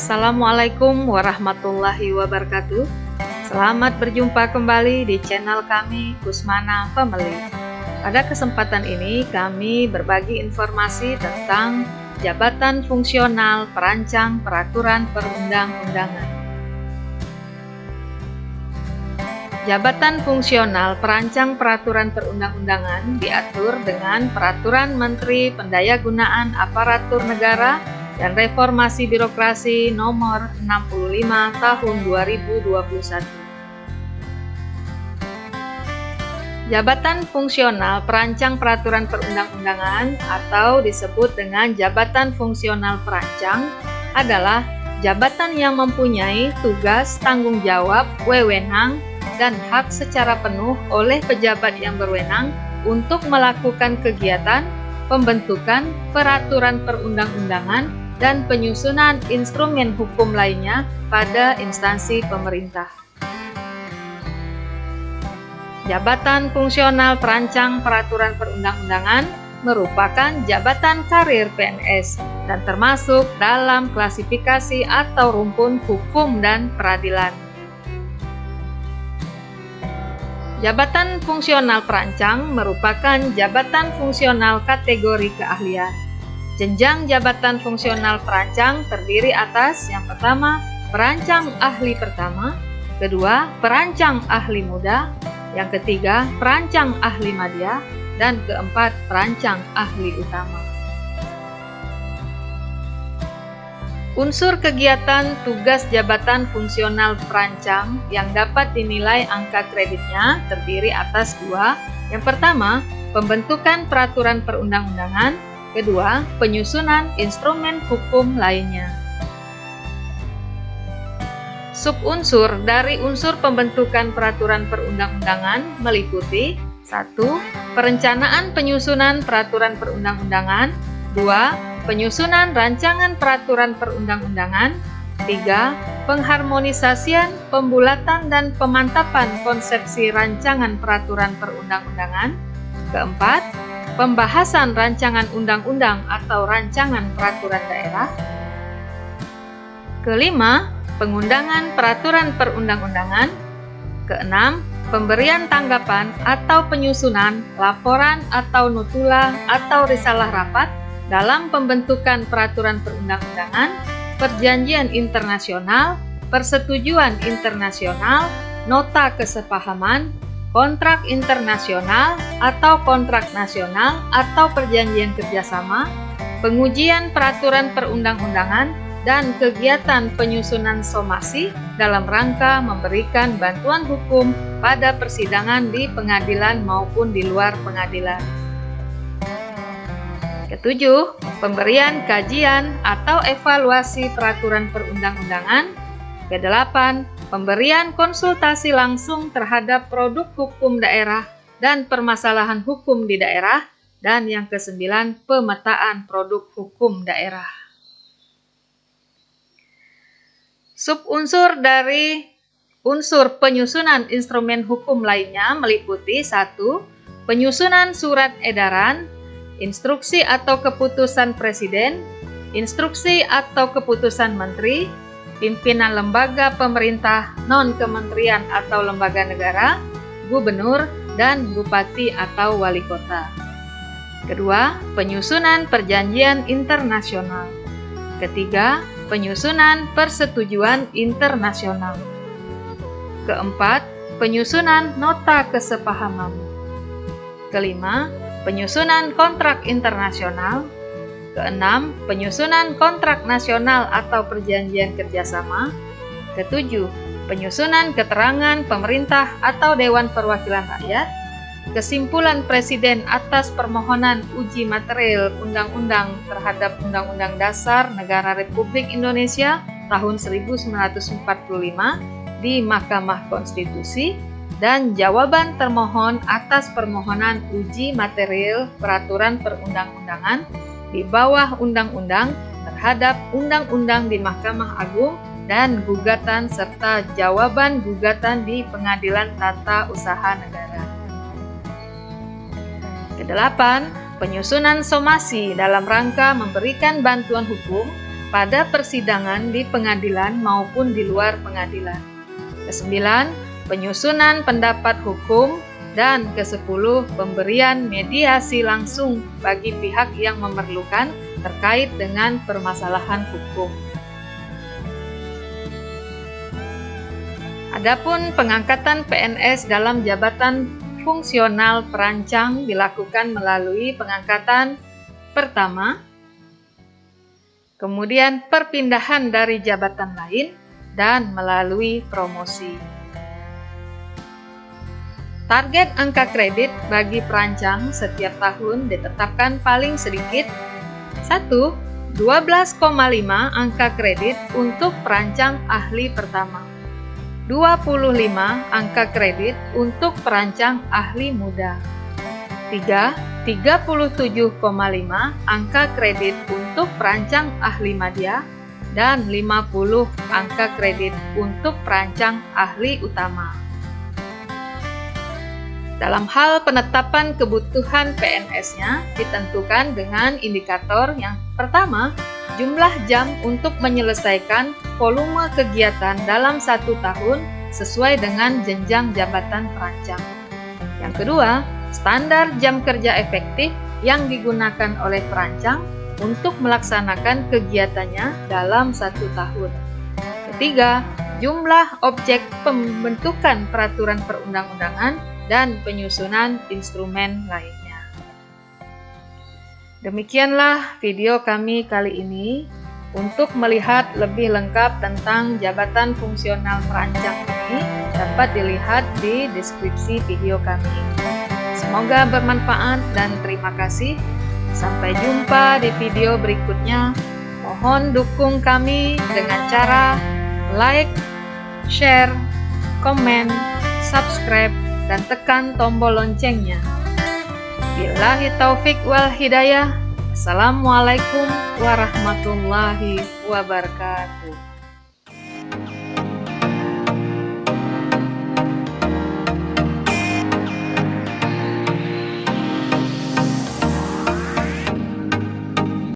Assalamualaikum warahmatullahi wabarakatuh. Selamat berjumpa kembali di channel kami Kusmana Family. Pada kesempatan ini kami berbagi informasi tentang Jabatan Fungsional Perancang Peraturan Perundang-undangan. Jabatan Fungsional Perancang Peraturan Perundang-undangan diatur dengan Peraturan Menteri Pendayagunaan Aparatur Negara dan Reformasi Birokrasi Nomor 65 Tahun 2021. Jabatan Fungsional Perancang Peraturan Perundang-undangan atau disebut dengan Jabatan Fungsional Perancang adalah jabatan yang mempunyai tugas, tanggung jawab, wewenang, dan hak secara penuh oleh pejabat yang berwenang untuk melakukan kegiatan, pembentukan peraturan perundang-undangan, dan penyusunan instrumen hukum lainnya pada instansi pemerintah. Jabatan Fungsional Perancang Peraturan Perundang-undangan merupakan jabatan karir PNS dan termasuk dalam klasifikasi atau rumpun hukum dan peradilan. Jabatan Fungsional Perancang merupakan jabatan fungsional kategori keahlian. Jenjang jabatan fungsional perancang terdiri atas yang pertama, perancang ahli pertama, kedua, perancang ahli muda, yang ketiga, perancang ahli madya, dan keempat, perancang ahli utama. Unsur kegiatan tugas jabatan fungsional perancang yang dapat dinilai angka kreditnya terdiri atas dua. Yang pertama, pembentukan peraturan perundang-undangan. Kedua, penyusunan instrumen hukum lainnya. Subunsur dari unsur pembentukan peraturan perundang-undangan meliputi 1. Perencanaan penyusunan peraturan perundang-undangan. 2. Penyusunan rancangan peraturan perundang-undangan. 3. Pengharmonisasian, pembulatan, dan pemantapan konsepsi rancangan peraturan perundang-undangan. Keempat, pembahasan rancangan undang-undang atau rancangan peraturan daerah. Kelima, pengundangan peraturan perundang-undangan. Keenam, pemberian tanggapan atau penyusunan laporan atau notula atau risalah rapat dalam pembentukan peraturan perundang-undangan, perjanjian internasional, persetujuan internasional, nota kesepahaman, kontrak internasional atau kontrak nasional atau perjanjian kerjasama, pengujian peraturan perundang-undangan, dan kegiatan penyusunan somasi dalam rangka memberikan bantuan hukum pada persidangan di pengadilan maupun di luar pengadilan. Ketujuh, pemberian kajian atau evaluasi peraturan perundang-undangan. Kedelapan, pemberian konsultasi langsung terhadap produk hukum daerah dan permasalahan hukum di daerah. Dan yang kesembilan, pemetaan produk hukum daerah. Subunsur dari unsur penyusunan instrumen hukum lainnya meliputi 1. Penyusunan surat edaran, instruksi atau keputusan presiden, instruksi atau keputusan menteri, pimpinan lembaga pemerintah non-kementerian atau lembaga negara, gubernur, dan bupati atau wali kota. Kedua, penyusunan perjanjian internasional. Ketiga, penyusunan persetujuan internasional. Keempat, penyusunan nota kesepahaman. Kelima, penyusunan kontrak internasional. Keenam, penyusunan kontrak nasional atau perjanjian kerjasama. Ketujuh, penyusunan keterangan pemerintah atau Dewan Perwakilan Rakyat. Kesimpulan Presiden atas permohonan uji material undang-undang terhadap Undang-Undang Dasar Negara Republik Indonesia tahun 1945 di Mahkamah Konstitusi, dan jawaban termohon atas permohonan uji material peraturan perundang-undangan di bawah undang-undang terhadap undang-undang di Mahkamah Agung dan gugatan serta jawaban gugatan di Pengadilan Tata Usaha Negara. Kedelapan, penyusunan somasi dalam rangka memberikan bantuan hukum pada persidangan di pengadilan maupun di luar pengadilan. Kesembilan, penyusunan pendapat hukum. Dan ke-10, pemberian mediasi langsung bagi pihak yang memerlukan terkait dengan permasalahan hukum. Adapun pengangkatan PNS dalam jabatan fungsional perancang dilakukan melalui pengangkatan pertama, kemudian perpindahan dari jabatan lain, dan melalui promosi. Target angka kredit bagi perancang setiap tahun ditetapkan paling sedikit 1. 12,5 angka kredit untuk perancang ahli pertama, 25 angka kredit untuk perancang ahli muda, 37,5 angka kredit untuk perancang ahli madya, dan 50 angka kredit untuk perancang ahli utama. Dalam hal penetapan kebutuhan PNS-nya ditentukan dengan indikator yang pertama, jumlah jam untuk menyelesaikan volume kegiatan dalam 1 tahun sesuai dengan jenjang jabatan perancang. Yang kedua, standar jam kerja efektif yang digunakan oleh perancang untuk melaksanakan kegiatannya dalam 1 tahun. Ketiga, jumlah objek pembentukan peraturan perundang-undangan dan penyusunan instrumen lainnya. Demikianlah video kami kali ini. Untuk melihat lebih lengkap tentang jabatan fungsional perancang ini dapat dilihat di deskripsi video kami. Semoga bermanfaat dan terima kasih. Sampai jumpa di video berikutnya. Mohon dukung kami dengan cara like, share, komen, subscribe, dan tekan tombol loncengnya. Billahi taufik wal hidayah. Assalamualaikum warahmatullahi wabarakatuh.